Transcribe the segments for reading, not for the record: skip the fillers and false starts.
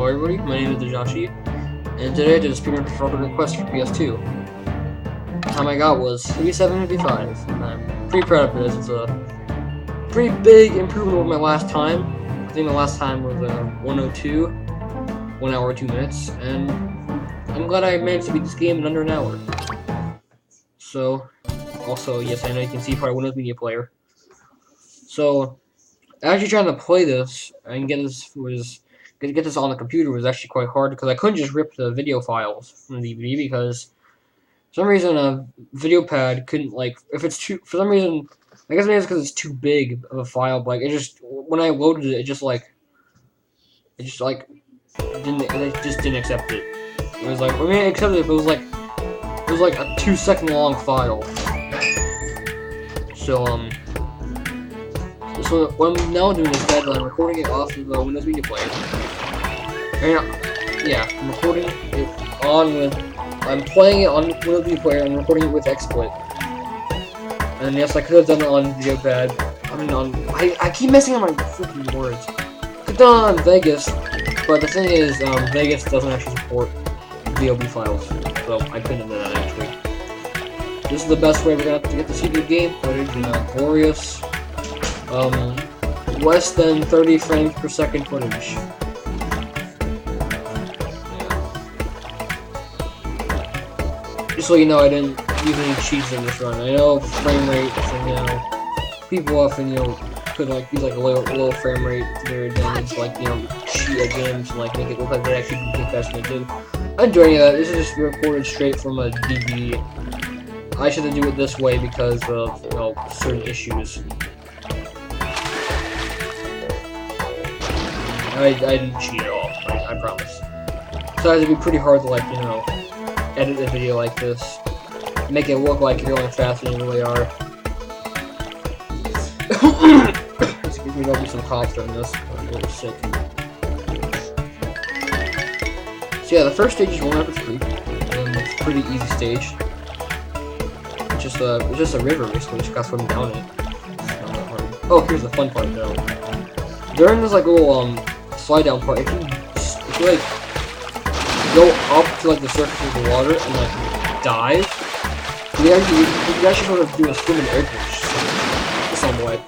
Hello everybody, my name is Dajashi, and today I did a speedrun for request for PS2. The time I got was 37:55, and I'm pretty proud of this. It's a pretty big improvement over my last time. I think my last time was 1:02, 1 hour 2 minutes, and I'm glad I managed to beat this game in under an hour. So, also, yes, I know you can see part Windows Media Player. So, actually trying to play this and get this on the computer was actually quite hard because I couldn't just rip the video files from the DVD because for some reason a video pad couldn't, like, if it's too, for some reason, I guess maybe it's because it's too big of a file, but like, it just, when I loaded it, it just didn't accept it. It was like, I mean, it accepted it, but it was like a 2-second long file. So what I'm now doing is that I'm recording it off of the Windows Media Player. And, yeah, I'm recording it I'm playing it on Windows Media Player and recording it with XSplit. And yes, I could have done it on video pad. I keep messing up my freaking words. Could have done it on Vegas, but the thing is, Vegas doesn't actually support VOB files, so I couldn't have done that actually. This is the best way we're gonna have to get to see the game footage in glorious, less than 30 frames per second footage. Yeah. Just so you know, I didn't use any cheats in this run. I know frame rate, and, you know, people often, you know, could like use like a low frame rate to their advantage, like, you know, cheat at games and like make it look like they actually did faster than it did. I didn't do any of that. This is just recorded straight from a DVD. I should do it this way because of, you know, certain issues. I didn't cheat at all, I promise. So it'd be pretty hard to, like, you know, edit a video like this. Make it look like you're going faster than you really are. Excuse me, there'll be some coughs during this. I'm a little sick. So yeah, the first stage is 1 out of 3. And it's a pretty easy stage. It's just a river, basically. Just gotta swim down it. Oh, here's the fun part, though. During this, like, little, slide down part, if you like go up to like the surface of the water and like dive, you actually sort of do a swim in air glitch, somewhat.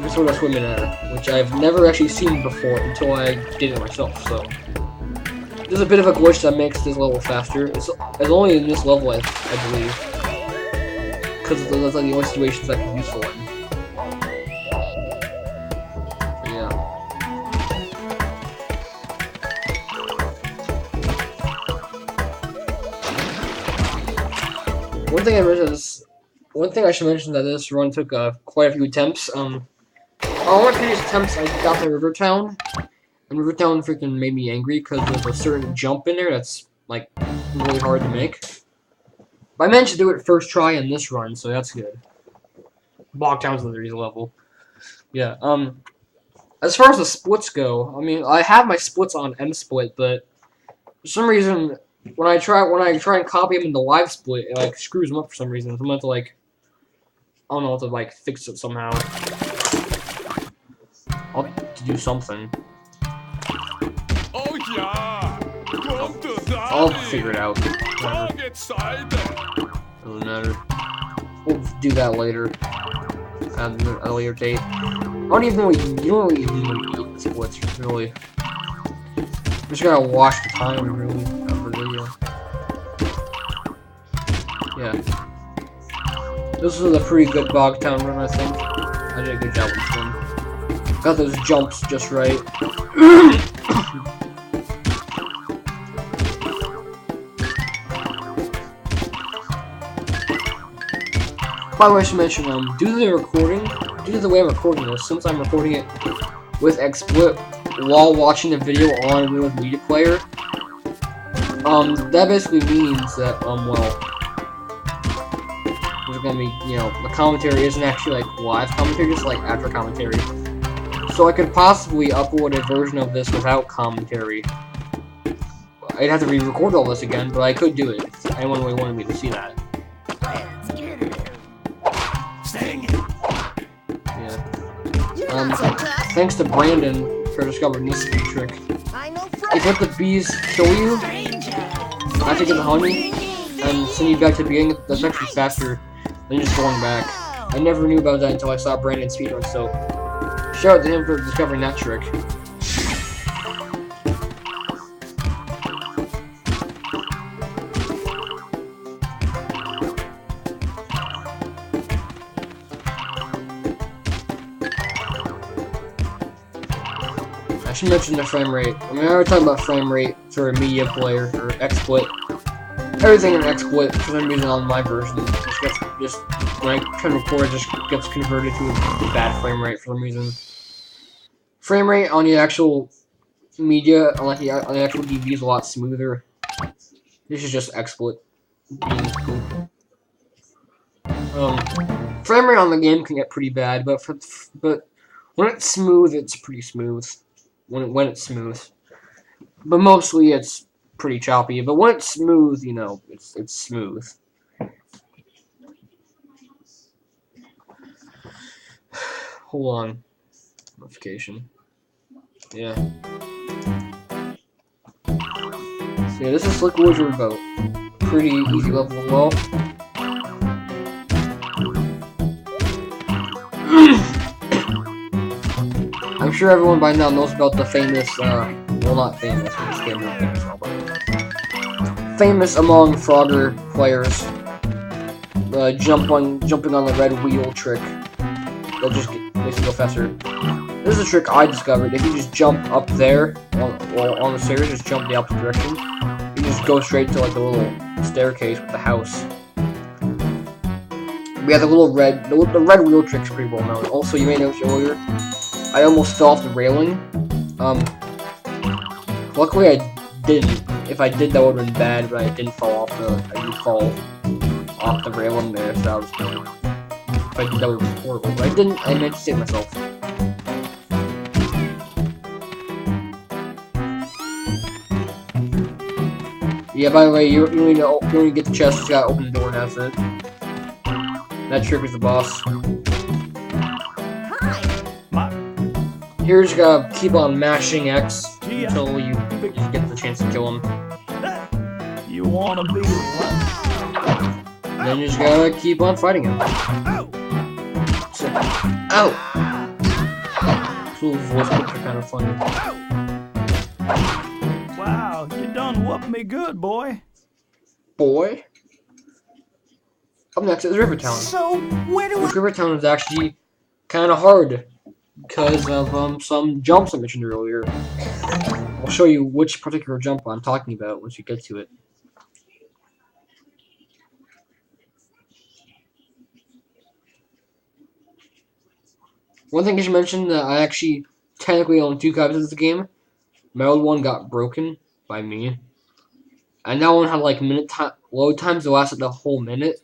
You sort of swim in air, which I've never actually seen before until I did it myself. So there's a bit of a glitch that makes this level faster. It's only in this level, I believe, because those are the only situations that can be useful in. One thing I should mention that this run took quite a few attempts. On my previous attempts, I got to Rivertown, and Rivertown freaking made me angry because there's a certain jump in there that's like really hard to make. But I managed to do it first try in this run, so that's good. Bogtown's the easy level. Yeah. As far as the splits go, I mean, I have my splits on MSplit, but for some reason, when I try and copy them in the live split, it like screws them up for some reason. So I'm gonna have to, like, I don't know, to like fix it somehow. I'll have to do something. Oh yeah, I'll figure it out. Doesn't matter. We'll do that later. At a later date. I don't even know what you don't even need the splits, really. Just gotta watch the time, really, of the video. Yeah. This was a pretty good Bogtown run, I think. I did a good job with this one. Got those jumps just right. By the way, I should mention, due to the way I'm recording this, since I'm recording it with XSplit while watching the video on Windows Media Player, that basically means that, well, there's gonna be, you know, the commentary isn't actually, like, live commentary, just, like, after commentary. So I could possibly upload a version of this without commentary. I'd have to re-record all this again, but I could do it if anyone really wanted me to see that. Yeah. Thanks to Brandon for discovering this trick. I know if you let the bees kill you after you get the honey and send you back to the beginning, that's actually faster than just going back. I never knew about that until I saw Brandon's speedrun, so shout out to him for discovering that trick. I should mention the frame rate. I mean, I already talked about frame rate for a media player or XSplit. Everything in XSplit, for some reason on my version, just when I try to record, it just gets converted to a bad frame rate for some reason. Frame rate on the actual media, on the actual DV is a lot smoother. This is just XSplit being cool. Frame rate on the game can get pretty bad, but when it's smooth, it's pretty smooth. When it's smooth, but mostly it's pretty choppy. But when it's smooth, you know, it's smooth. Hold on, notification. Yeah. So yeah, this is Slick Wizard Boat. Pretty easy level as well. I'm sure everyone by now knows about the famous, well, not famous, but this game is not famous, but famous among Frogger players, jumping on the red wheel trick that just makes you go faster. This is a trick I discovered. If you just jump up there on the stairs, just jump the opposite direction, you just go straight to like the little staircase with the house. We have the red wheel trick's pretty well known. Also, you may notice earlier, I almost fell off the railing. Luckily I didn't. If I did, that would have been bad, but I didn't fall off I didn't fall off the railing there, so that was good. If I did, that would have been horrible, but I didn't. I managed to save myself. Yeah, by the way, you only get the chest, you gotta open the door and that's it. That trick was the boss. Here, you just gotta keep on mashing X until you just get the chance to kill him. You wanna be one? Then you just gotta keep on fighting him. So, ow! These little voice clips are kind of funny. Wow, you done whooped me good, boy. Boy? Up next is Rivertown. So, where do I... Rivertown is actually kind of hard because of some jumps I mentioned earlier. I'll show you which particular jump I'm talking about once you get to it. One thing I should mention that I actually technically own 2 copies of this game. My old one got broken by me, and that one had like load times that lasted the whole minute.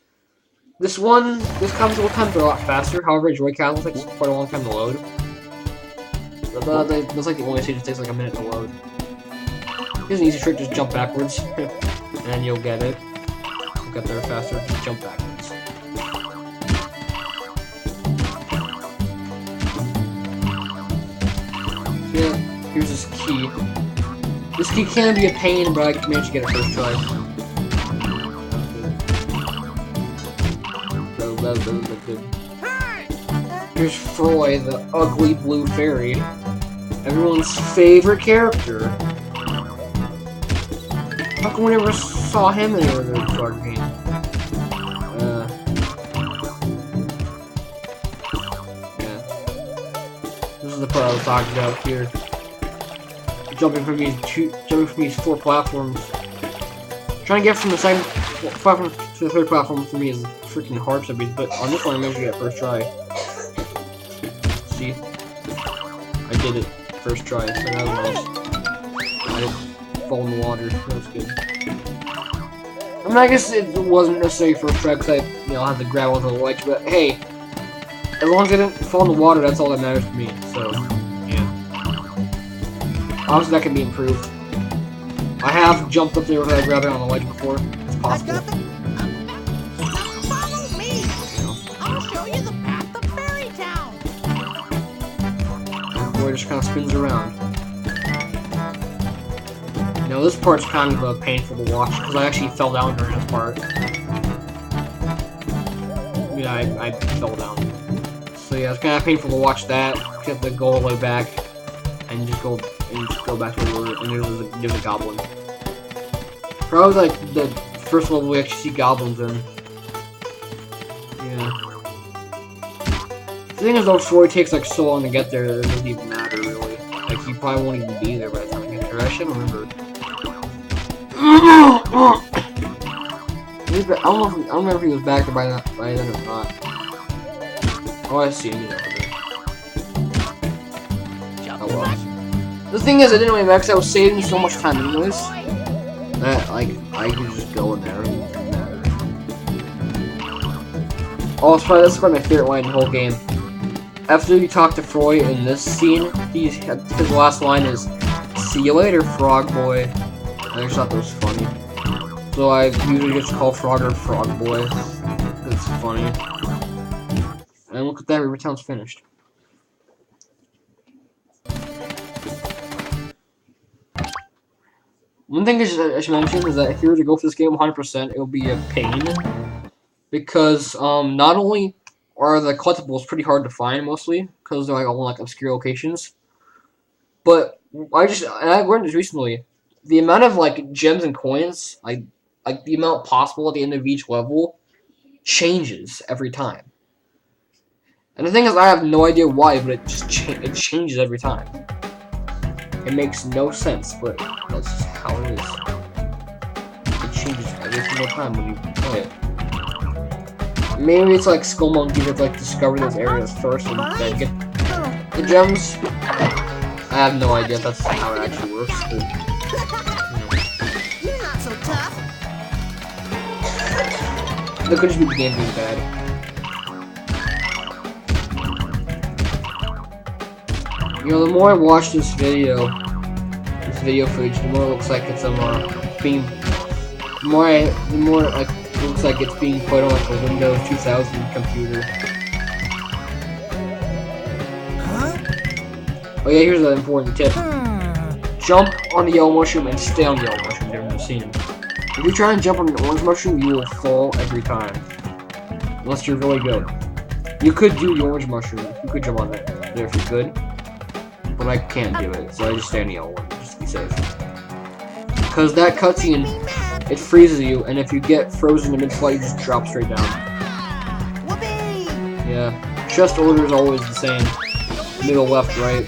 This copy's load times are a lot faster. However, Joy Castle takes quite a long time to load. That's like the only stage that takes like a minute to load. Here's an easy trick: just jump backwards, and you'll get it. You'll get there faster. Just jump backwards. Yeah, here's this key. This key can be a pain, but I managed to get it first try. That was good. Here's Froy, the ugly blue fairy. Everyone's favorite character. How come we never saw him in any other card game? Yeah. This is the part I was talking about here. Jumping from these 4 platforms. Trying to get from the second platform to the 3rd platform for me is freaking hard to beat, but on this one I managed to get first try. See? I did it. First try, so that was nice. I didn't fall in the water. That was good. I mean, I guess it wasn't necessary first try because I, had to grab onto the ledge, but hey, as long as I didn't fall in the water, that's all that matters to me, so, yeah. Obviously, that can be improved. I have jumped up there without grabbing on the ledge before. It's possible. Now follow me. I'll show you the path to Fairy Town. The boy just kind of spins around. Now this part's kind of painful to watch because I actually fell down during this part. Yeah, I fell down. So yeah, it's kind of painful to watch that. You have to go all the way back and just go back to where we were, and there's a goblin. Probably like the first level we actually see goblins in. Yeah. The thing is, though, before it takes like so long to get there, it doesn't even matter really. Like you probably won't even be there by the time I get there. I should remember. I don't remember if he was back there by then or not. Oh, I see him. Oh well. The thing is, I didn't really max. I was saving so much time anyways that like I could just go in there. Oh, that's probably my favorite line in the whole game. After you talk to Froy in this scene, his last line is, "See you later, Frog Boy." I just thought that was funny. So I usually just call Frogger Frog Boy. It's funny. And look at that, River Town's finished. One thing I should mention is that if you were to go for this game 100%, it will be a pain. Because not only are the collectibles pretty hard to find mostly, because they're like all like obscure locations, but I learned this recently. The amount of like gems and coins, like the amount possible at the end of each level, changes every time. And the thing is, I have no idea why, but it changes every time. It makes no sense, but that's just how it is. It changes every single time when you play it. Maybe it's like Skull Monkey that like discover those areas first and then get the gems. I have no idea if that's how it actually works. But, You're not so tough. That could just be the game being bad. You know, the more I watch this video footage, the more it looks like it's being, the more it looks like it's being put on like a Windows 2000 computer. Huh? Oh yeah, here's an important tip. Jump on the yellow mushroom and stay on the yellow mushroom. Never been seen. If you try and jump on the orange mushroom, you will fall every time. Unless you're really good. You could do the orange mushroom. You could jump on that there if you're good. But I can't do it, so I just stay on the yellow one, just to be safe. Because that cutscene, it freezes you, and if you get frozen in mid-flight, you just drop straight down. Whoopee! Yeah. Chest order is always the same. Middle, left, right.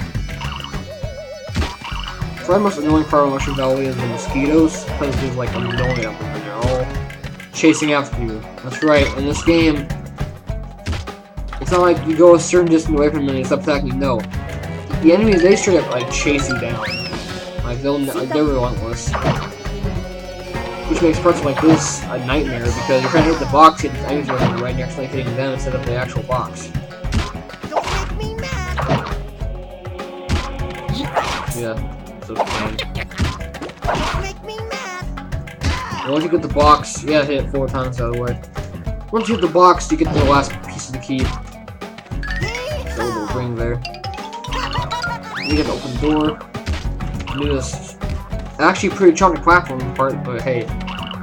Probably the most annoying part of Mushroom Valley is the mosquitoes, because there's like a million of them, and they're all chasing after you. That's right, in this game, it's not like you go a certain distance away from them and they stop attacking you, no. The enemies, they straight up like chase you down. Like they're relentless. Which makes parts like this a nightmare because you're trying to hit the box and the enemies are right and you're actually hitting them instead of the actual box. Don't make me mad. Yeah, so it's fine. Don't make me mad. Once you get the box, you gotta hit it 4 times out of the way. Once you hit the box, you get the last piece of the key. So little ring there. You get to open the door. Do this. Actually, pretty chunky platform part, but hey,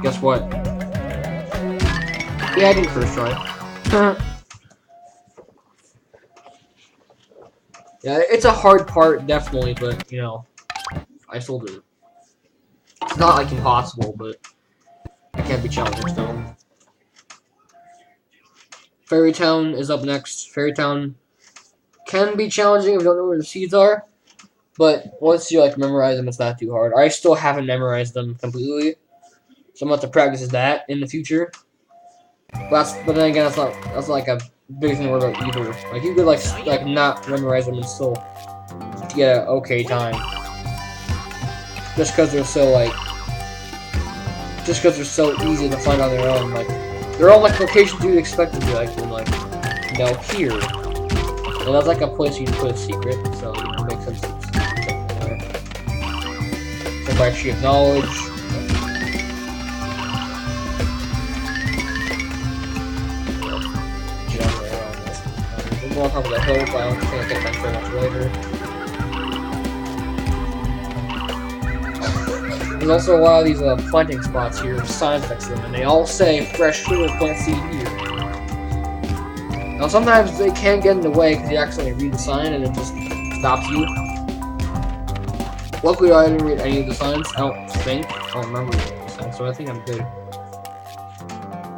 guess what? Yeah, I did first try. Yeah, it's a hard part, definitely, but you know, I still do. It's not like impossible, but it can't be challenging still. Fairy Town is up next. Fairy Town can be challenging if you don't know where the seeds are. But once you like memorize them, it's not too hard. I still haven't memorized them completely, so I'm about to practice that in the future. But then again, that's like a big thing to worry about either. Like you could like not memorize them and still get an okay time, just because they're so easy to find on their own. Like they're all like locations you'd expect to be like in like here, and that's like a place you can put a secret, so it makes sense. By tree of knowledge. We're going on top of the hill, but I don't think I'll get that so much later. there's also a lot of these planting spots here, signs next to them, and they all say fresh sugar plant seed here. Now sometimes they can get in the way because you accidentally read the sign and it just stops you. Luckily I didn't read any of the signs, I don't remember reading the signs, so I think I'm good.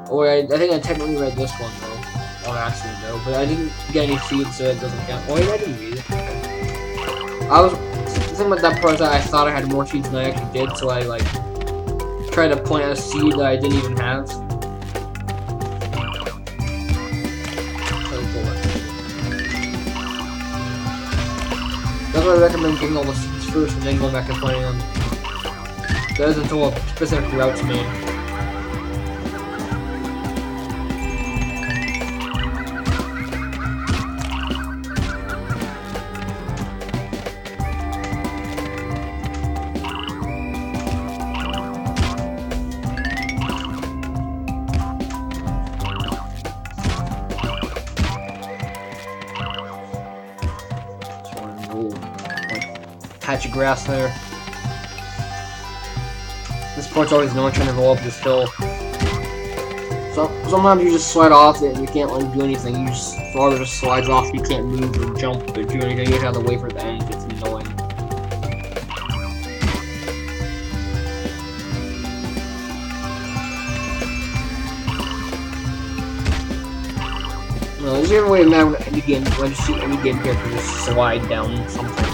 Oh wait, I think I technically read this one though, on accident though, but I didn't get any seeds so it doesn't count. Oh wait, I didn't read it. The thing about that part is that I thought I had more seeds than I actually did, so I like tried to plant a seed that I didn't even have. That's why I recommend getting all the seeds first and then going back and planting them. That is until a specific route's made. Patch of grass there. This part's always no one trying to go up this hill. So sometimes you just slide off it and you can't like do anything. You just farther just slides off. You can't move or jump or do anything. You just have to wait for it to end. It's annoying. No, there's even a way to mad when any game character just slide down something.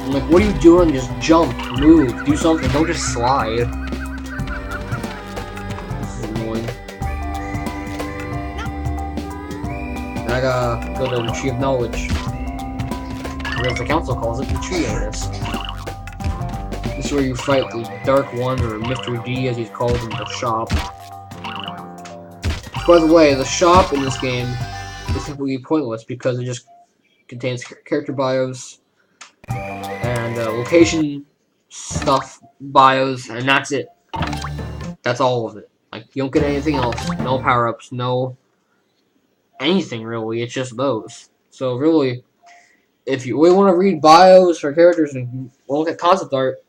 I'm like, what are you doing? Just jump, move, do something. Don't just slide. This is annoying. I gotta go to the Tree of Knowledge. Or as the council calls it, the Tree of this. This is where you fight the Dark One, or Mr. D as he's called in the shop. By the way, the shop in this game is completely pointless because it just contains character bios and location stuff bios, and that's it. That's all of it. Like, you don't get anything else. No power-ups, no anything really. It's just those. So really, if you really want to read bios for characters and look at concept art,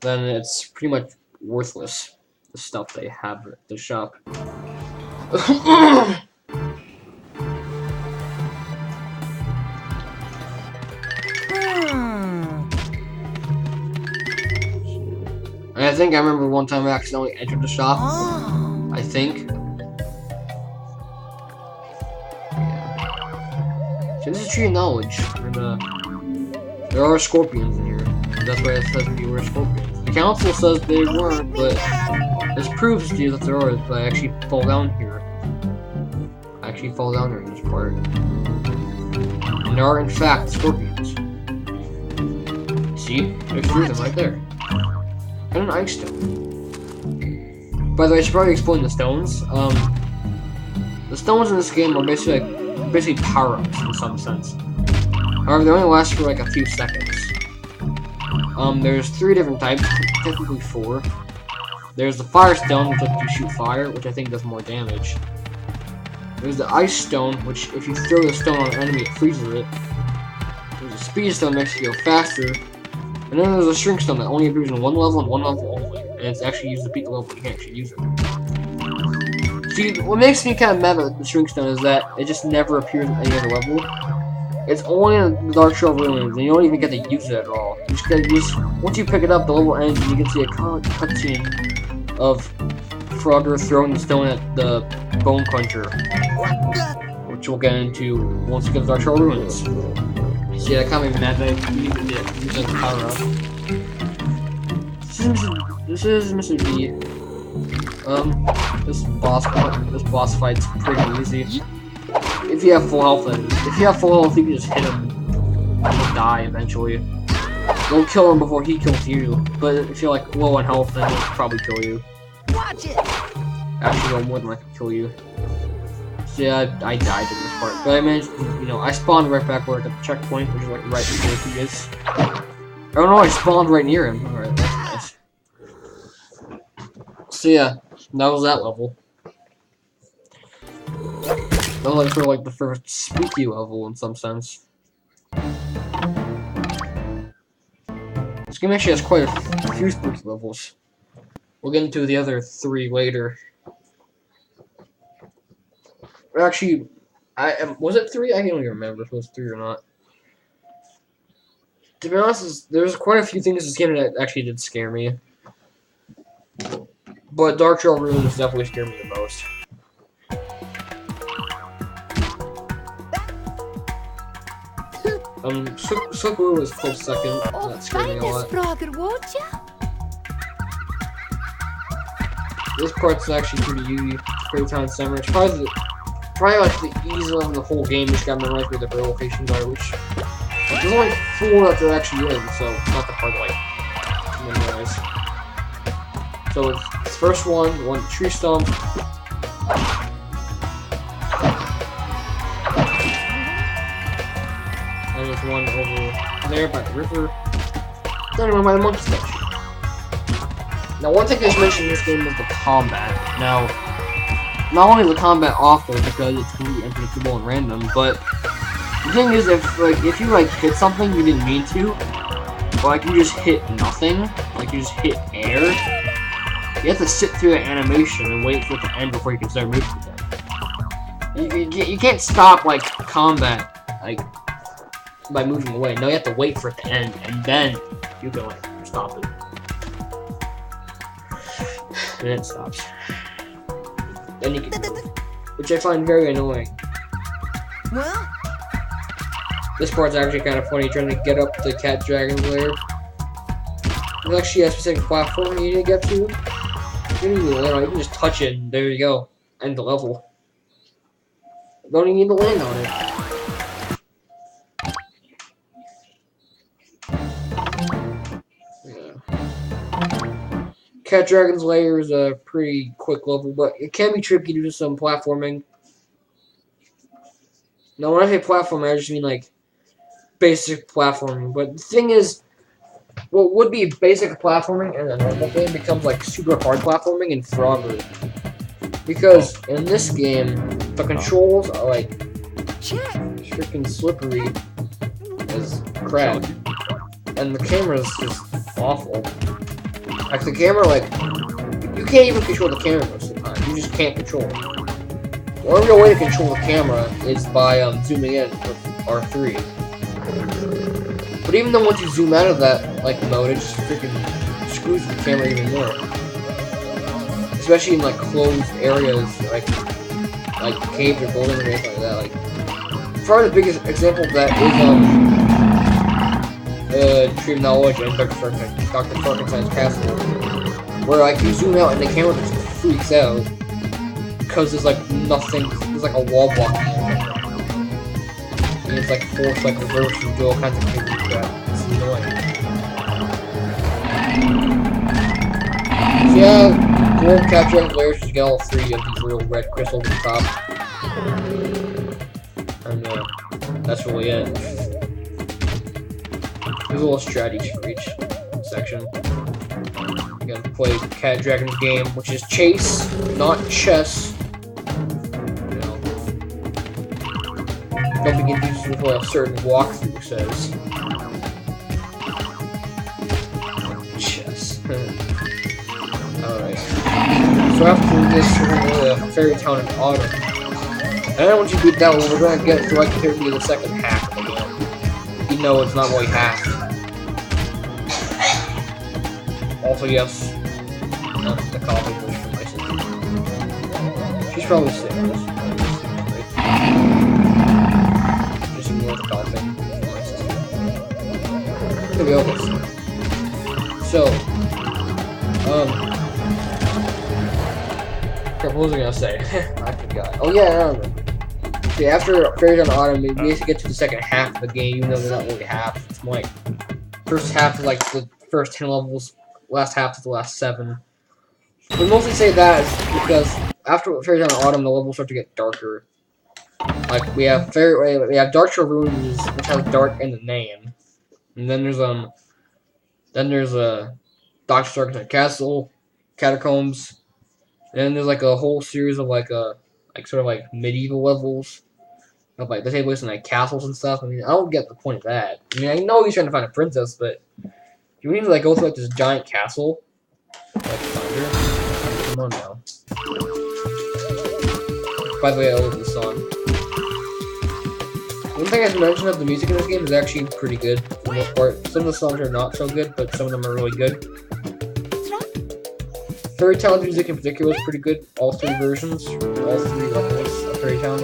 then it's pretty much worthless, the stuff they have at the shop. I think I remember one time I accidentally entered the shop. I think. Yeah. So this is Tree of Knowledge. And, there are scorpions in here. That's why it says there were scorpions. The council says they weren't, but this proves to you that there are. But I actually fall down here. I actually fall down here in this part. And there are, in fact, scorpions. See? There's three of them right there. And an ice stone. By the way, I should probably explain the stones. The stones in this game are basically power-ups in some sense. However, they only last for like a few seconds. There's 3 different types, technically 4. There's the fire stone, which lets you shoot fire, which I think does more damage. There's the ice stone, which if you throw the stone on an enemy, it freezes it. There's a speed stone that makes you go faster. And then there's a shrink stone that only appears in one level and one level only. And it's actually used to beat the level, but you can't actually use it. See, what makes me kind of mad about the shrink stone is that it just never appears in any other level. It's only in the Dark Shore ruins, and you don't even get to use it at all. Once you pick it up, the level ends, and you can see a cutscene of Frogger throwing the stone at the Bone Cruncher, which we'll get into once we get to Dark Shore ruins. See, I can't even mad that I need to use the power up. This is Mr. D. This boss fight's pretty easy. If you have full health, if you have full health, you can just hit him and he'll die eventually. Don't kill him before he kills you, but if you're like low on health, then he'll probably kill you. Watch it. Actually, he'll more than likely kill you. So yeah, I died in this part, but I managed to, I spawned right back where at the checkpoint, which is like right before he is. Oh no, I spawned right near him. Alright, that's nice. So yeah, that was that level. That was like sort of like the first spooky level in some sense. This game actually has quite a few spooky levels. We'll get into the other 3 later. Actually, was it 3? I can't even remember if it was 3 or not. To be honest, there's quite a few things in this game that actually did scare me. But Dark Trail Ruins definitely scared me the most. Sukuru was close second. That scared me a lot. brother, won't ya? This part's actually pretty easy. Pretty Town Summer. It's probably like the easiest one of the whole game. Just got to memorize where the barrel locations are, which there's only 4 that they're actually in, so it's not that hard to like memorize. So it's the first one tree stump. And there's one over there by the river. Then one by the monkey statue. Now, one thing I just mentioned in this game is the combat. Now, not only the combat awful because it's completely unpredictable and random, but the thing is, if you like hit something you didn't mean to, or like you just hit nothing, like you just hit air, you have to sit through the animation and wait for it to end before you can start moving again. You can't stop like combat like by moving away. No, you have to wait for it to end, and then you can like stop it. And it stops. Then you can move, which I find very annoying. Well, this part's actually kind of funny, trying to get up the cat dragon lair. There's actually a specific platform you need to get to. You don't even need to land on it, you can just touch it, and there you go. End the level. You don't even need to land on it. Cat Dragon's Lair is a pretty quick level, but it can be tricky due to some platforming. Now, when I say platforming, I just mean like basic platforming. But the thing is, what would be basic platforming in a normal game becomes like super hard platforming in Frogger. Because in this game, the controls are like freaking slippery as crap, and the camera is just awful. Like, the camera, like, you can't even control the camera most of the time. You just can't control it. The only real way to control the camera is by zooming in with R3. But even though once you zoom out of that, like, mode, it just freaking screws the camera even more. Especially in, like, closed areas, like caves or buildings or anything like that. Like, probably the biggest example of that is, Tree of Knowledge and Dr. Frankenstein's Castle, where like you zoom out and the camera just freaks out because there's like nothing, there's like a wall blocking it. And it's like forced like reverse and do all kinds of crazy crap. It's annoying. So yeah, Gold Capturing Layers, you get all 3 of these real red crystals at the top. And that's really it. There's a little strategy for each section. You gotta play Cat Dragon's game, which is chase, not chess. You know, don't be confused with what a certain walkthrough says. Chess. Alright. So after this, we're gonna go to Fairy Town in Autumn. And then once you beat that one, we're gonna get to like the second half of the game. You know it's not really half. Also, yes, the coffee was from my sister. She's probably sick. Just ignore the coffee from my sister. Here we go. So, what was I gonna say? I forgot. Oh yeah, I remember. See, after Fairy Town Autumn, we basically get to the second half of the game, even though they're not really half. It's more like first half of like the first 10 levels, last half of the last 7. We mostly say that because after Fairy Town Autumn, the levels start to get darker. Like we have Dark Trail Ruins, which has dark in the name, and then there's Dr. Stark's Castle, Catacombs, and then there's like a whole series of like sort of like medieval levels. Of like they take place in like castles and stuff. I mean, I don't get the point of that. I mean, I know he's trying to find a princess, but You need to like go through like this giant castle. Like thunder. Come on now. By the way, I love this song. One thing I should mention of the music in this game is actually pretty good for the most part. Some of the songs are not so good, but some of them are really good. Fairy Town music in particular is pretty good. All three versions, all three levels of Fairy Town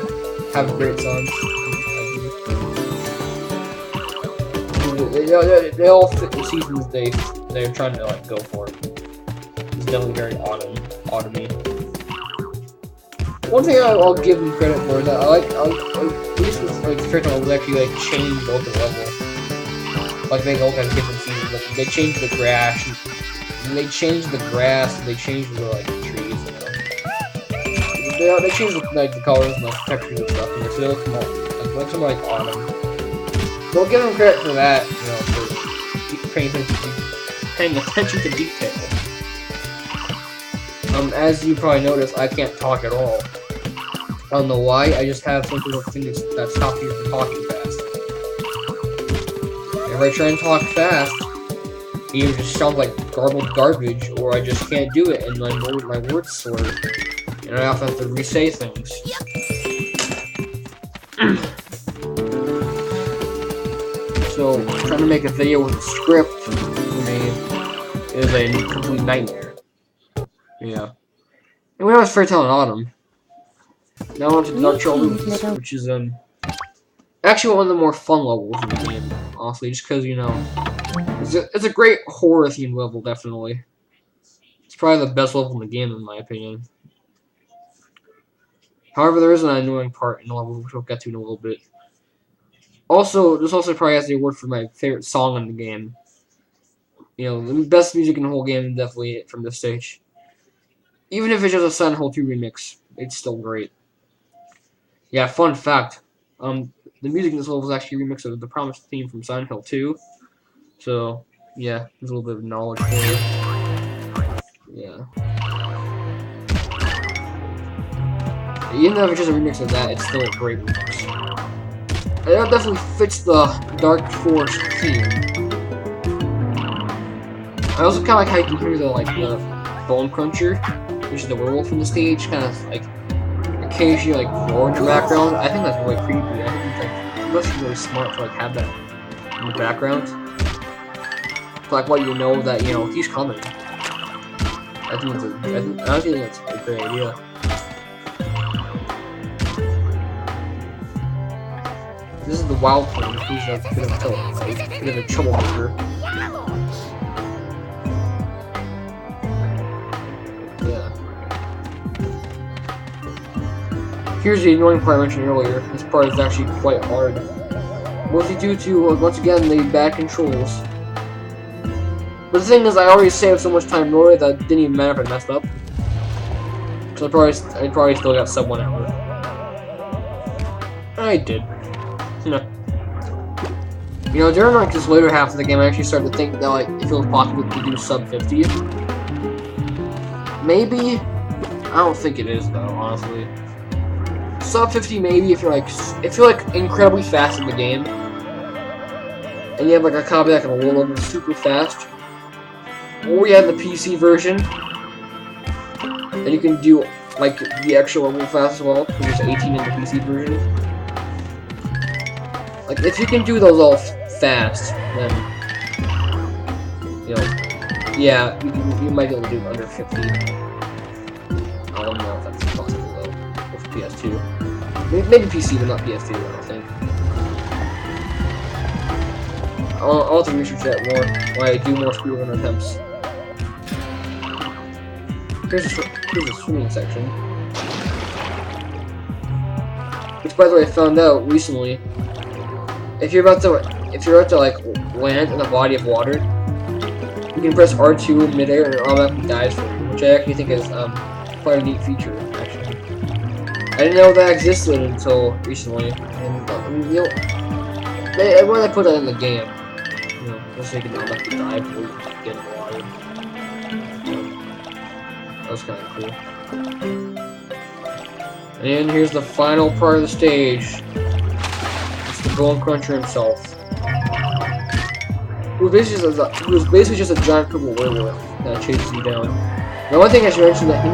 have great songs. They all fit the seasons they're trying to like go for. It's definitely very autumny. One thing I'll give them credit for is that I like at least with like Fairy Town was actually like changed both the levels. Like they all kind of different seasons. Like, they changed the grass. And they changed the grass, and they changed the like trees, they changed like the colors and the textures and stuff, so they look more like autumn. So I'll give them credit for that, you know, for paying attention to detail. As you probably noticed, I can't talk at all. I don't know why. I just have some sort of thing that stops me from talking fast. If I try and talk fast, it either just sounds like garbled garbage, or I just can't do it, and my words slur, and I often have to re-say things. So, trying to make a video with a script for me is a complete nightmare. Yeah. And we have Fairy Tale in Autumn. Now on to Dark Children's, which is actually one of the more fun levels in the game, honestly, just because, you know, it's a great horror-themed level, definitely. It's probably the best level in the game, in my opinion. However, there is an annoying part in the level, which we'll get to in a little bit. Also, this also probably has the award for my favorite song in the game. You know, the best music in the whole game, definitely from this stage. Even if it's just a Silent Hill 2 remix, it's still great. Yeah, fun fact. The music in this level is actually a remix of the Promised theme from Silent Hill 2. So, yeah, there's a little bit of knowledge for you. Yeah. Even though it's just a remix of that, it's still a great remix. And that definitely fits the Dark Forest theme. I also kind of like how you can hear the Bone Cruncher, which is the werewolf in the stage, kind of like occasionally roar in the background. I think that's really creepy. I think it must be really smart to have that in the background. Like what you know that he's coming. I think that's a great idea. This is the wild one. He's a bit of a troublemaker. Yeah. Here's the annoying part I mentioned earlier. This part is actually quite hard. Mostly due to once again the bad controls. But the thing is, I already saved so much time earlier that it didn't even matter if I messed up. Because I probably still got sub 1 hour. I did. You know, during this later half of the game, I actually started to think that if it was possible to do sub 50. Maybe. I don't think it is though, honestly. Sub 50 maybe if you're incredibly fast in the game, and you have a copy that can roll over super fast. Or you have the PC version, and you can do the extra level fast as well, because there's 18 in the PC version. If you can do those all fast, then yeah, you might be able to do under 50. I don't know if that's possible though with PS2. Maybe PC, but not PS2. I don't think. I'll have to research that more while I do more speedrun attempts. Here's the swimming section. Which, by the way, I found out recently. If you're about to land in a body of water, you can press R2 in midair and it automatically dives for you, which I actually think is quite a neat feature. Actually, I didn't know that existed until recently, and when I put that in the game, just so you can automatically dive before you get in the water. That was kind of cool. And here's the final part of the stage. It's the Bone Cruncher himself. basically just a giant purple werewolf that chases you down. The one thing I should mention that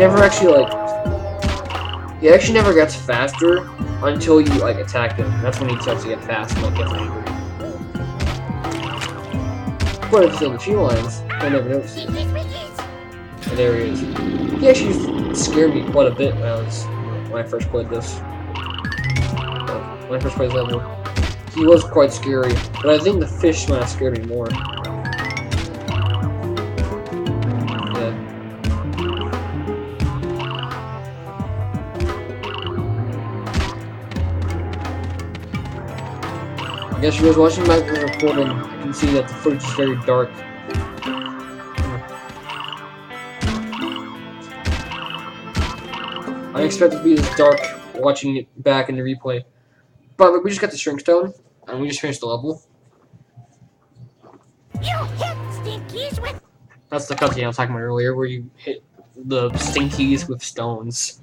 he actually never gets faster until you like attack him. That's when he starts to get fast and like gets angry. But if it's in the few lines, I never noticed it. And there he is. He actually scared me quite a bit when I first played this. When I first played this level. He was quite scary, but I think the fish might have scared me more. Yeah. I guess you guys watching my recording, you can see that the footage is very dark. I expect it to be this dark watching it back in the replay. But we just got the shrink stone, and we just finished the level. You hit stinkies with. That's the cutscene I was talking about earlier, where you hit the stinkies with stones,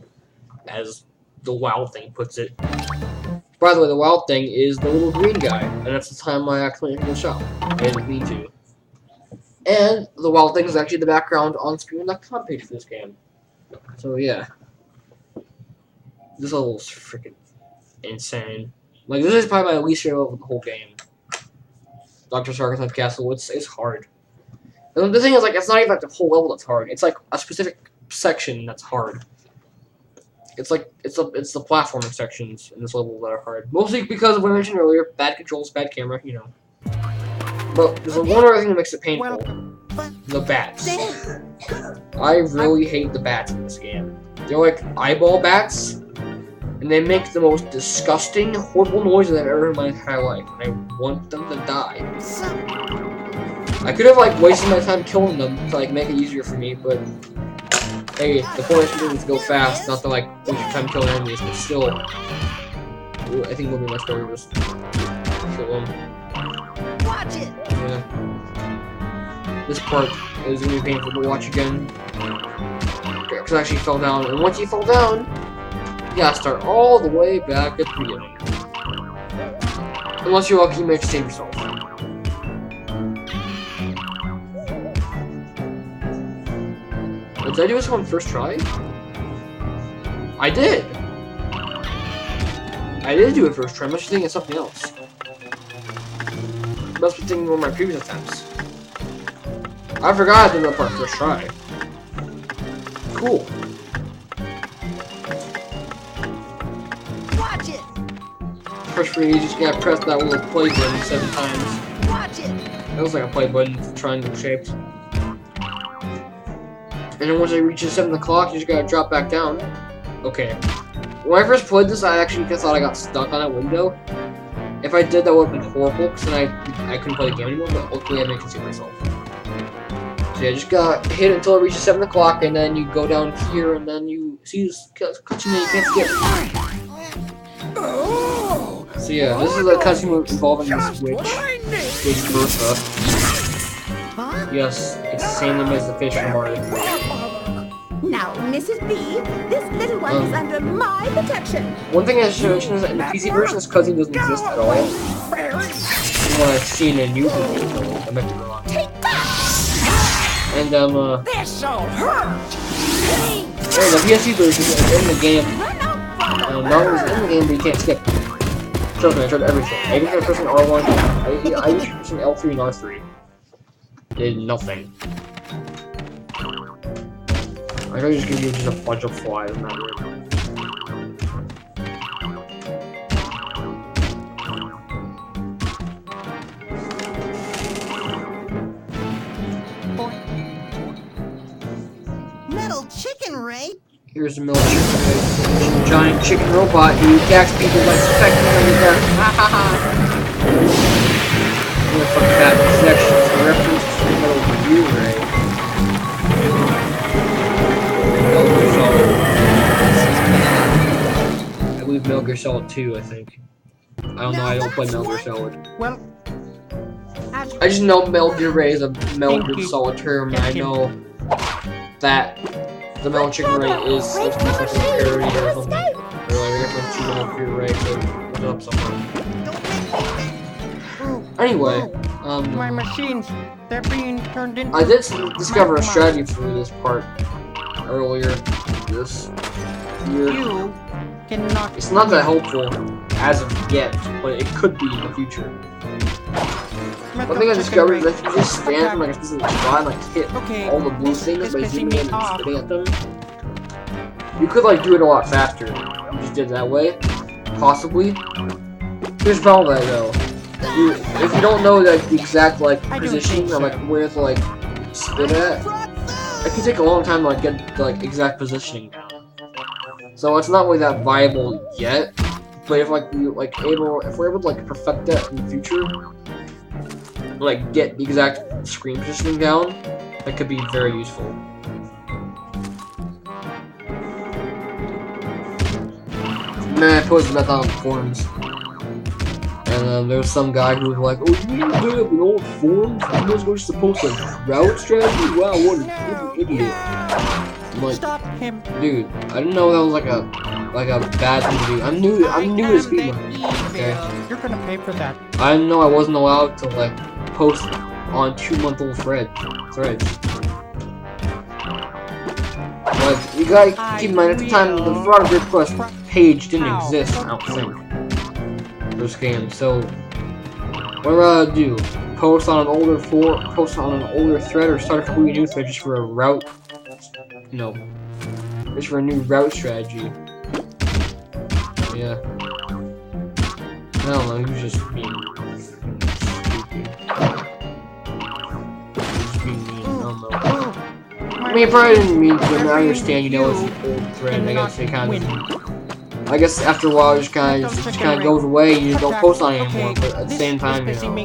as the wild thing puts it. By the way, the wild thing is the little green guy, and that's the time I accidentally entered the shop. I didn't mean to. And the wild thing is actually the background on Speedrun.com page for this game. So yeah. This level is freaking insane. Like, this is probably my least favorite level of the whole game. Dr. Sarkison's Castle, it's hard. And the thing is, like, it's not even like the whole level that's hard. It's like a specific section that's hard. It's like, it's the platforming sections in this level that are hard. Mostly because of what I mentioned earlier, bad controls, bad camera, you know. But there's one other thing that makes it painful. The bats. I really hate the bats in this game. They're like eyeball bats. And they make the most disgusting, horrible noises I've ever heard in my entire life. And I want them to die. I could have like wasted my time killing them to like make it easier for me, but hey, the point is to go fast, not to like waste your time killing enemies, but still, I think it'll be much better just kill them. Watch it. Yeah. This part is gonna be painful to watch again. Because I actually fell down, and once you fall down, you gotta start all the way back at the beginning. Unless you're lucky, you may just save yourself. Did I do this one first try? I did! I did do it first try, I must be thinking of something else. I must be thinking of my previous attempts. I forgot I did that part first try. Cool. First for you just gotta press that little play button 7 times. Watch it. That looks like a play button with triangle shaped. And then once it reaches 7 o'clock, you just gotta drop back down. Okay. When I first played this, I actually thought I got stuck on that window. If I did, that would have been horrible, because then I couldn't play the game anymore, but luckily I managed to see myself. So yeah, just gotta hit it until it reaches 7 o'clock, and then you go down here, and then you see this cutscene that you can't skip. So yeah, this is a cutscene involving this witch Bertha. Yes, it's the same name as the fish from Mario 3. Now, Mrs. B, this little one is under my protection. One thing I should mention is that in the PC version, this cutscene doesn't exist at all. From what I've seen in YouTube, I might be wrong. Take that! And This'll hurt. and the PS2 version is in the game. Not only is it in the game, but you can't skip. Trust me, I tried everything. I even tried pressing R1, I even tried pressing L3 and R3. Did nothing. I could just give you just a bunch of flies in that room. Metal chicken, Ray. Here's a milk chicken, a giant chicken robot who attacks people by suspecting them with their ha ha ha. I'm gonna fuck that section for reference to the metal review, right? I believe Metal Gear Solid 2, I think. I don't know, I don't play Metal Gear Solid. Well, I just know Metal Gear Ray is a Metal Gear Solid term, and I know that the Metal Chicken Ray is supposed to be some sort of parody or something. Or like a reference to Metal Gear Ray, so look it up somewhere. Anyway, My machines, they're being turned into... I did discover a strategy for this part earlier this year. You cannot... It's not that helpful as of yet, but it could be in the future. One thing I discovered is that if you just stand from like a specific spot and like hit all the blue things by zooming in and spitting at them, you could like do it a lot faster. You just did it that way, possibly. Here's the problem with that though. If you don't know like the exact like positioning or like where to like spit at, it can take a long time to like get the like exact positioning down. So it's not really that viable yet. But if like we if we're able to like perfect that in the future, like get the exact screen positioning down, that could be very useful. And then I posted that on forums. And there was some guy who was like, "Oh, you need to put up an old forums? You guys were supposed to route strategy? Wow, what an idiot!" I'm like, dude, I didn't know that was like a bad thing to do. I'm new to Speedrun. Okay. You're gonna pay for that. I didn't know I wasn't allowed to like post on 2-month-old threads. But you gotta keep in mind at the time the Fraud Request page didn't exist. I don't think. This game, so what do I do? Post on an older thread, or start a completely new thread just for a route? No, just for a new route strategy. Yeah, I don't know. He was just being stupid. Just being mean. I don't know. I mean, he probably didn't mean to, but I understand. You know, it's an old thread. I guess they kind of. I guess after a while, it just kind of goes away. And you just don't post on it anymore. But at the same time, you know,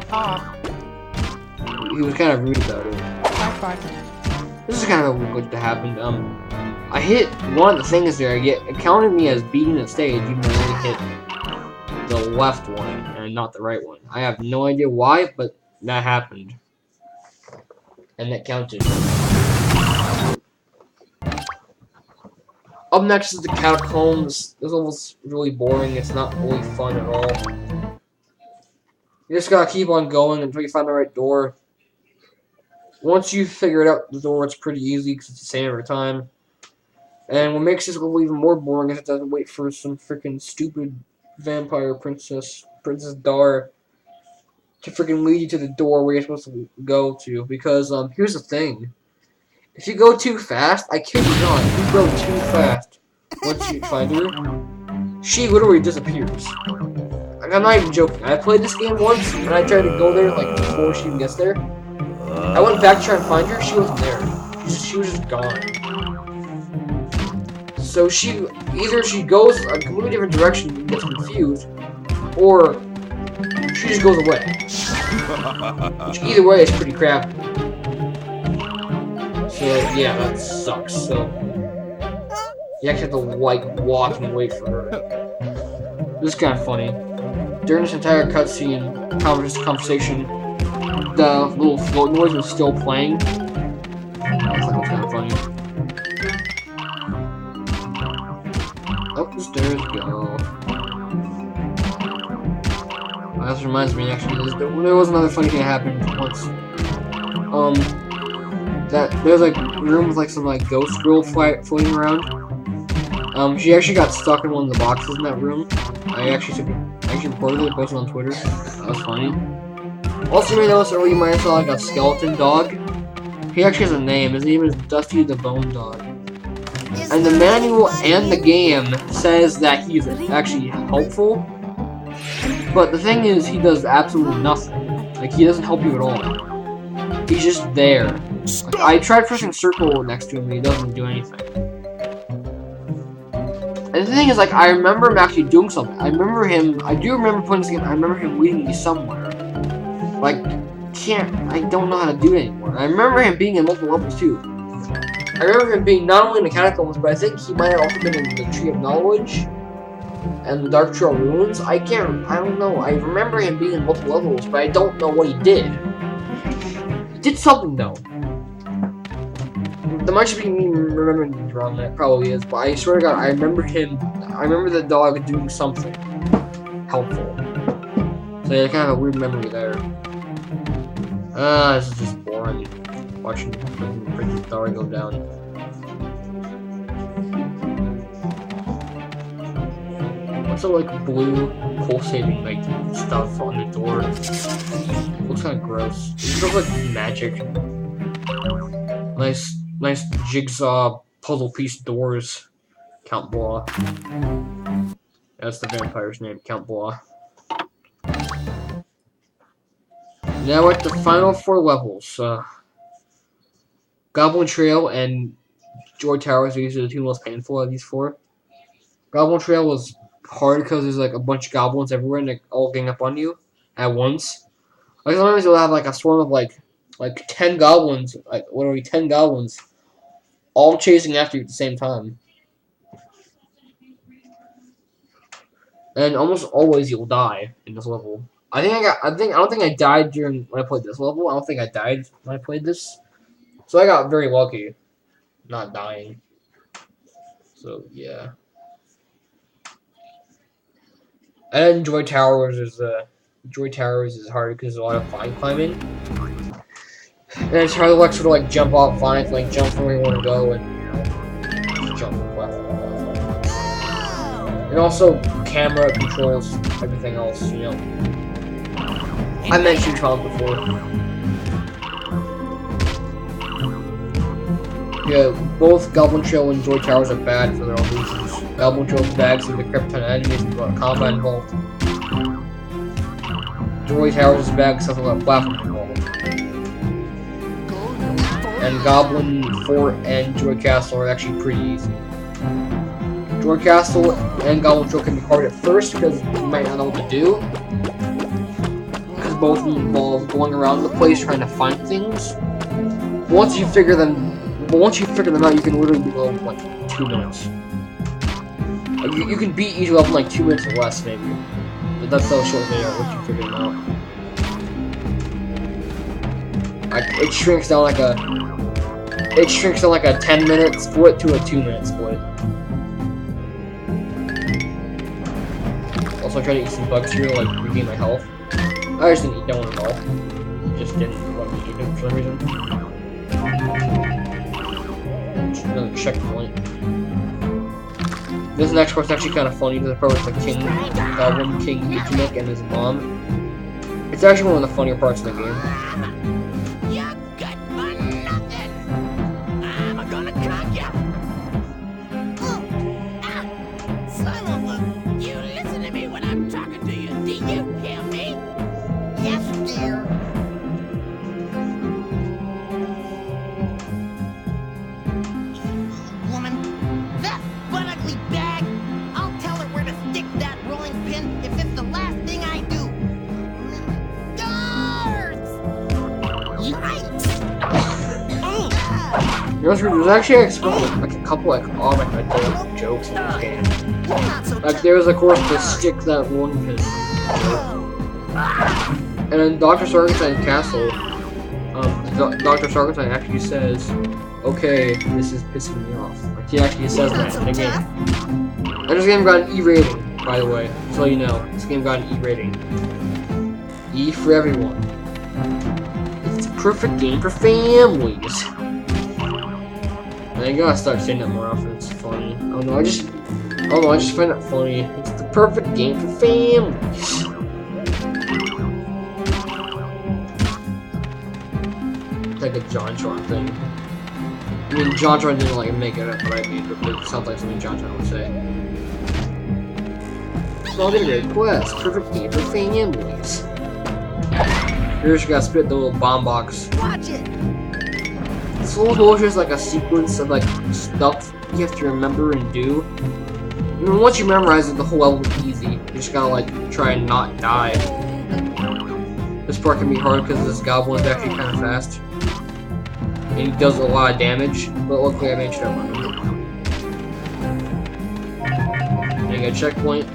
he was kind of rude about it. This is kind of what happened. I hit one of the things there. Yet it counted me as beating the stage, even though I only hit the left one and not the right one. I have no idea why, but that happened, and that counted. Up next is the catacombs. This level's really boring. It's not really fun at all. You just gotta keep on going until you find the right door. Once you figure it out, the door, it's pretty easy because it's the same every time. And what makes this level even more boring is it doesn't wait for some freaking stupid vampire Princess Dar, to freaking lead you to the door where you're supposed to go to. Because here's the thing. If you go too fast, I kid you not, if you go too fast, once you find her, she literally disappears. Like, I'm not even joking. I played this game once, and I tried to go there, like, before she even gets there. I went back to try and find her, she wasn't there. She was just gone. So either she goes a completely different direction and gets confused, or she just goes away. Which either way is pretty crappy. So yeah, that sucks. So you actually have to like walk and wait for her. This is kind of funny. During this entire cutscene conversation, the little float noise was still playing. I thought that was kind of funny. Up the stairs go. Well, that reminds me, actually, there was another funny thing that happened once. That there's like a room with like some like ghost girl floating around. She actually got stuck in one of the boxes in that room. I actually reported it, posted on Twitter. That was funny. Also, you may notice earlier you might have saw like a skeleton dog. He actually has a name. His name is Dusty the Bone Dog. And the manual and the game says that he's actually helpful. But the thing is, he does absolutely nothing. Like, he doesn't help you at all. He's just there. Like, I tried pressing circle next to him, and he doesn't do anything. And the thing is, like, I remember him actually doing something. I do remember playing this game, I remember him leading me somewhere. Like, I don't know how to do it anymore. I remember him being in multiple levels, too. I remember him being not only in the catacombs, but I think he might have also been in the Tree of Knowledge and the Dark Trail Ruins. I don't know. I remember him being in multiple levels, but I don't know what he did. He did something, though. That might just be me remembering things wrong, that probably is, but I swear to God, I remember the dog doing something helpful. So yeah, kind of a weird memory there. This is just boring. Watching freaking Thor go down. What's the like blue pulsating like stuff on the door? Looks kind of gross. It looks like magic. Nice jigsaw puzzle piece doors. Count Blah. That's the vampire's name, Count Blah. Now at the final 4 levels. Goblin Trail and Joy Towers are usually the 2 most painful of these 4. Goblin Trail was hard because there's like a bunch of goblins everywhere and they all gang up on you at once. Like sometimes you'll have like a swarm of like 10 goblins, like literally 10 goblins, all chasing after you at the same time. And almost always you'll die in this level. I don't think I died during when I played this level. I don't think I died when I played this. So I got very lucky not dying. So yeah. And Joy Towers is hard because there's a lot of vine climbing. And it's hard to like sort of like jump off vines, like jump from where you want to go and just jump from platform. And also camera controls everything else, you know. I mentioned Tron before. Yeah, both Goblin Trail and Joy Towers are bad for their own reasons. Goblin Trail's bad because of the Krypton enemies and a lot of combat involved. Joy Towers is bad because there's a lot of platform involved. And Goblin Fort and Joy Castle are actually pretty easy. Joy Castle and Goblin Trail can be hard at first because you might not know what to do. Because both of them involve going around the place trying to find things. Once you figure them out, you can literally beat level in like 2 minutes. You can beat each level in like 2 minutes or less, maybe. But that's how short they are once you figure them out. It shrinks down like a 10-minute split to a 2-minute split. Also, I tried to eat some bugs here, like regain my health. I just didn't eat that one at all. It just didn't let me eat it for some reason. Just another checkpoint. This next part's actually kind of funny. There's a part with the King Ichimek and his mom. It's actually one of the funnier parts of the game. There's actually like a couple like adult jokes in this game. Like there's of course the stick that one can. And in Dr. Sarkenstein's castle, Dr. Sarkenstein actually says, "Okay, this is pissing me off." Like he actually says that in the game. And this game got an E rating, by the way, so you know. This game got an E rating. E for everyone. It's a perfect game for families. I gotta start saying that more often. It's funny. I don't know. I just find it funny. It's the perfect game for families. It's like a JonTron thing. I mean, JonTron didn't like make it up, but I made it. But it sounds like something JonTron would say. Legendary quest, perfect game for families. You just gotta spit the little bomb box. Watch it. This whole culture is like a sequence of like stuff you have to remember and do. I mean, once you memorize it, the whole level is easy. You just gotta like try and not die. This part can be hard because this goblin is actually kind of fast. And he does a lot of damage, but luckily I made sure I won. And you get a checkpoint.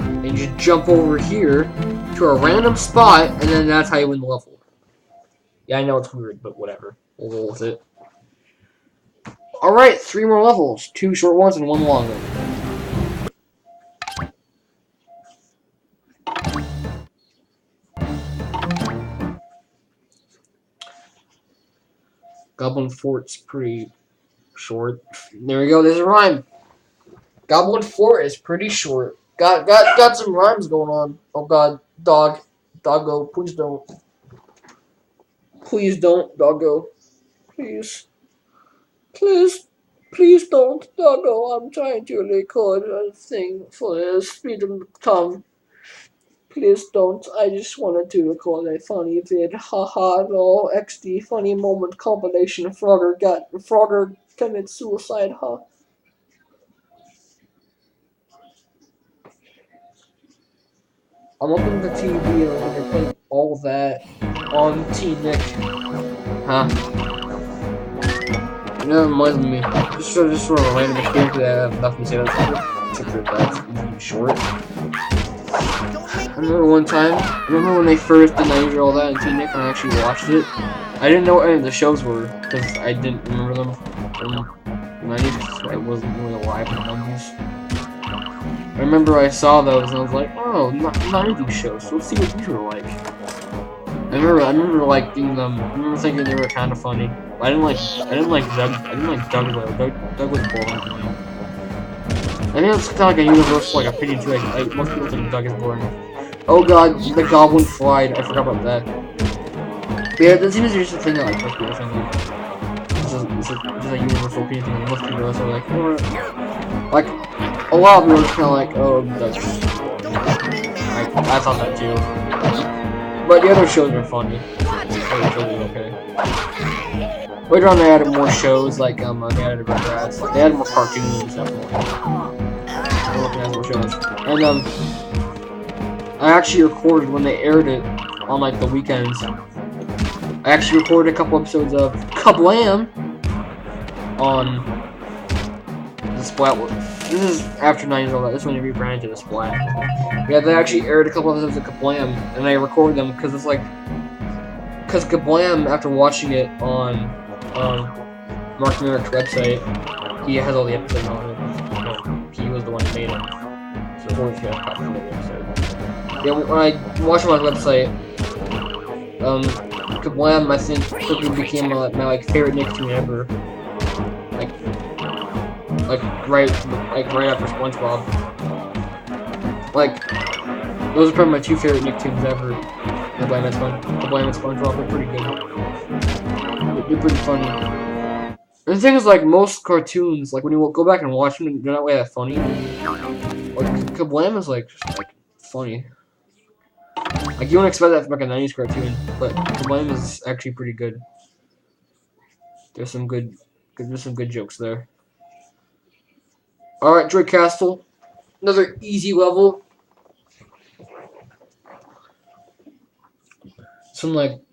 And you just jump over here to a random spot, and then that's how you win the level. Yeah, I know it's weird, but whatever. We'll roll with it. Alright, 3 more levels. 2 short ones and 1 long one. Goblin Fort's pretty short. There we go. There's a rhyme. Goblin Fort is pretty short. Got some rhymes going on. Oh God, doggo, please don't, doggo, please, please don't, doggo. I'm trying to record a thing for the Speedrun Tom. Please don't. I just wanted to record a funny vid. Haha, lol, XD, funny moment compilation. Frogger commits suicide, huh? I'm looking at the TV and I'm gonna play all that on T-Nick. Huh? You know, it reminds me. Just sort of reminded me that I have nothing to say about it. Except for that's short. I remember one time, when they first did 90s all that on T-Nick and I actually watched it. I didn't know what any of the shows were because I didn't remember them from the 90s. So I wasn't really alive in the 90s. I remember I saw those and I was like, oh, 90s shows. Let's see what these were like. I remember liking them. I remember thinking they were kind of funny. I didn't like Doug was boring to me. I think it's kind of like a universal, like opinion too. Like most people think Doug is boring. Oh God, the Goblin flied. I forgot about that. But yeah, that seems just a thing that like most people think. It's just a universal opinion thing. Most people are like, oh, like. A lot of people are kind of like, oh, that's. I thought that too. But the other shows were funny. The other shows were okay. Later on, they added more shows, like, they added Rugrats. They added more cartoons and stuff. More shows. And, I actually recorded when they aired it on, like, the weekends. I actually recorded a couple episodes of Kablam on the Splat. This is after 90s all that. This one they rebranded to the Splat. Yeah, they actually aired a couple episodes of Kablam, and I recorded them because it's like, because Kablam, after watching it on Mark Merrick's website, he has all the episodes on it. He was the one who made it, so of course he has a copy of the episode. Yeah, when I watched him on his website, Kablam, I think, quickly became my like favorite Nicktoon ever. Like right after SpongeBob. Like, those are probably my two favorite Nicktoons ever. Kablam and SpongeBob are pretty good. They're pretty funny. And the thing is, like, most cartoons, like, when you go back and watch them, they're not really that funny. Like, Kablam is, like, just, like, funny. Like, you wouldn't expect that from, like, a 90s cartoon, but Kablam is actually pretty good. There's some good jokes there. Alright, Joy Castle. Another easy level.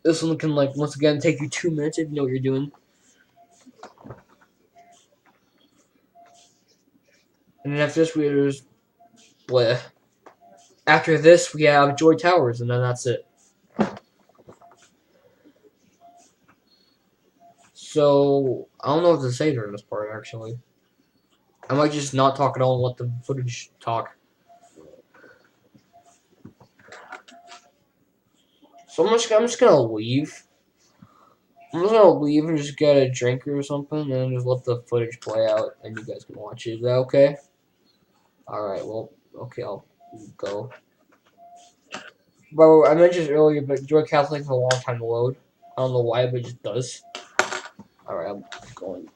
This one can, like, once again take you 2 minutes if you know what you're doing. And then after this we have Joy Towers, and then that's it. So I don't know what to say during this part actually. I might just not talk at all and let the footage talk. So I'm just gonna leave. I'm just gonna leave and just get a drink or something, and then just let the footage play out, and you guys can watch it. Is that okay? All right. Well, okay. I'll go. But I mentioned earlier, but Joy Castle takes a long time to load. I don't know why, but it just does. All right. I'm going.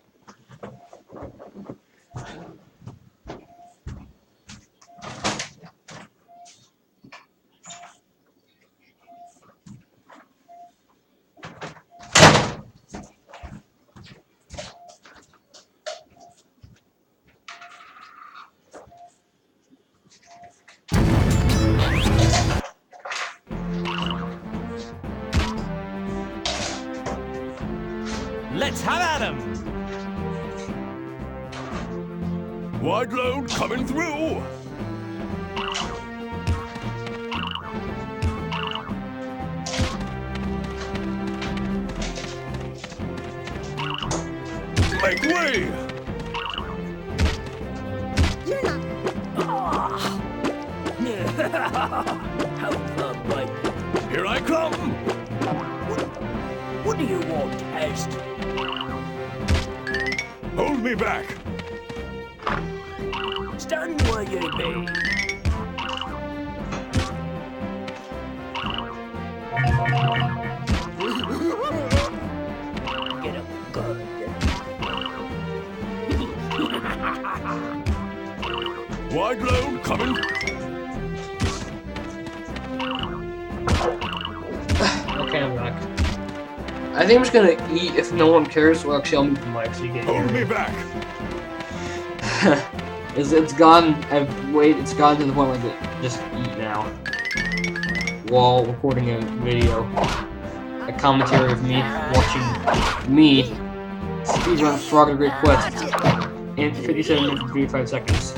Let's have at 'em! Wide load coming through! Make way! You're not. How fun, Mike? Here I come! What do you want, Pest? Hold me back. Stand where you be. Get up good. Wide load coming. Okay, I'm back. I think I'm just gonna eat if no one cares. Well, actually, I'll mute the mic so you can hear Hold me back. It's gone. It's gone to the point where I just eat now while recording a video, a commentary of me watching me speedrun Frog and Great Quest in 57 minutes and 35 seconds.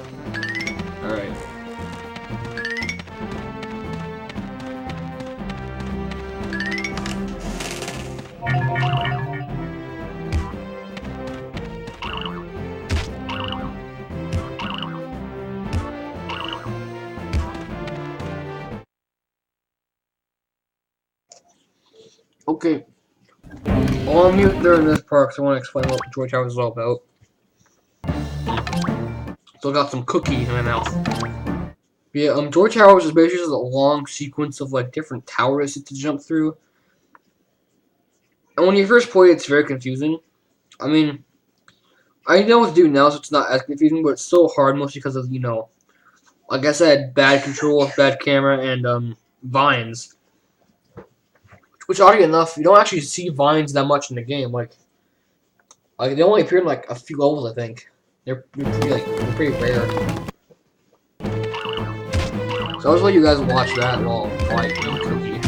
All right. Okay. I'll mute during this part because I want to explain what Joy Towers is all about. Still got some cookie in my mouth. Yeah, Joy Towers is basically just a long sequence of like different towers to jump through. And when you first play, it's very confusing. I mean, I know what to do now, so it's not as confusing, but it's so hard mostly because of, you know, like I said, bad controls, bad camera, and vines. Which, oddly enough, you don't actually see vines that much in the game. Like they only appear in like a few levels, I think. They're pretty rare. So I'll just let you guys watch that while I eat cookie.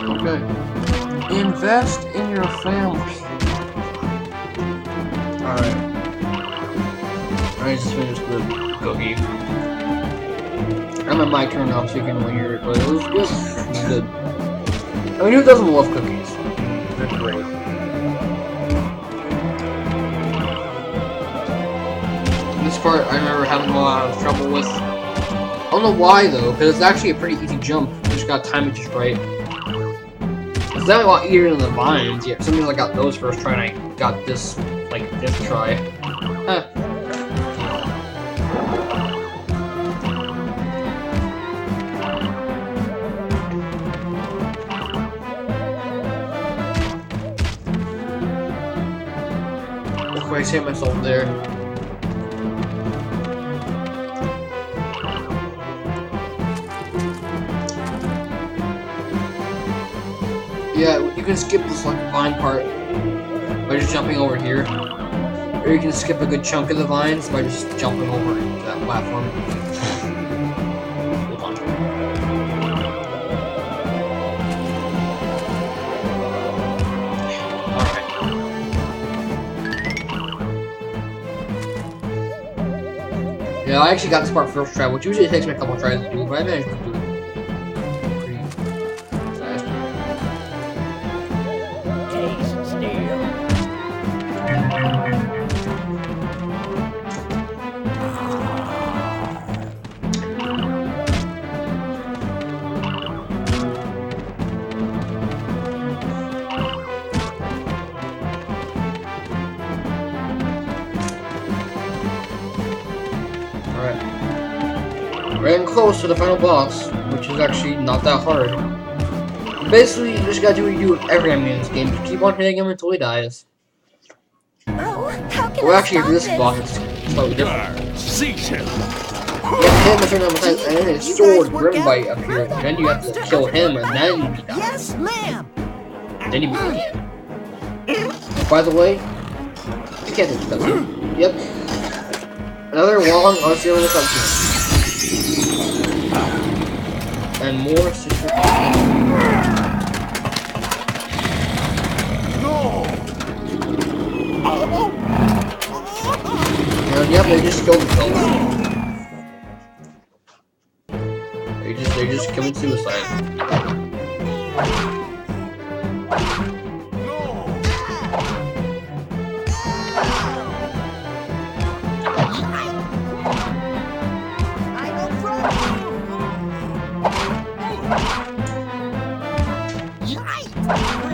Okay. Invest in your family. Alright. I just finished the cookie. I have my mic turned off so you can only hear it, but it was good. I mean, who doesn't love cookies? They're great. This part I remember having a lot of trouble with. I don't know why though, because it's actually a pretty easy jump. You just gotta time it just right. It's definitely a lot easier than the vines. Yeah, sometimes I got those first try and I got this, like, this try. Huh. Look where I saved myself there. Yeah, you can skip this like vine part by just jumping over here, or you can skip a good chunk of the vines by just jumping over that platform. Hold on. Alright. Yeah, I actually got this part first try, which usually takes me a couple tries to do, but I managed to do it. We're getting close to the final boss, which is actually not that hard. Basically, you just gotta do what you do with every enemy in this game. Just keep on hitting him until he dies. Oh, how can Well, I actually, stop for this this? boss, it's slightly different. Seize him. You have to hit him a certain number of times, and then his sword, Grim Bite, appears. And then you have to kill him, and then he dies. Yes, ma'am. Then he beats you. By the way, you can't do this. Yep. Another long, unsealable cutscene. And more sister. No. And yep, they just killed themselves. They just committed suicide.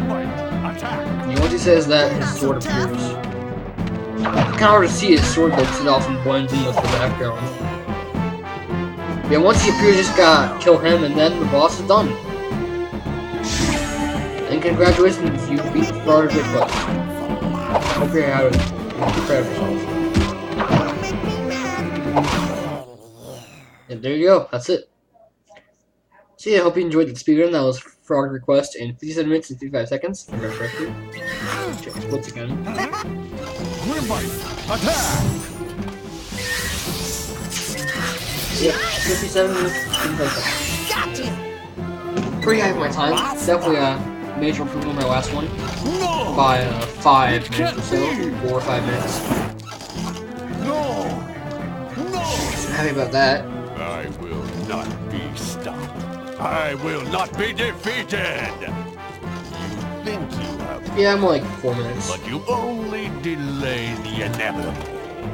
And once he says that, his sword appears. It's kind of hard to see his sword though, because it often blends in with the background. Yeah, once he appears, you just gotta kill him, and then the boss is done. And congratulations, you beat the Florida Big Boss. Hope you're proud of yourself. And there you go, that's it. So yeah, I hope you enjoyed the speedrun. That was Frog Request in 57 minutes and 55 seconds. Check the splits again. Yep, 57 minutes and 55 seconds. Pretty high for my time. Definitely a major improvement on my last one. By 5 minutes or so. 4 or 5 minutes. I'm happy about that. I will not be stopped. I will not be defeated! You think you have, Yeah, I'm like 4 minutes. but you only delay the inevitable.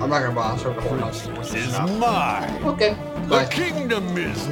I'm not gonna boss her the whole house. This is mine. Okay, The bye. kingdom is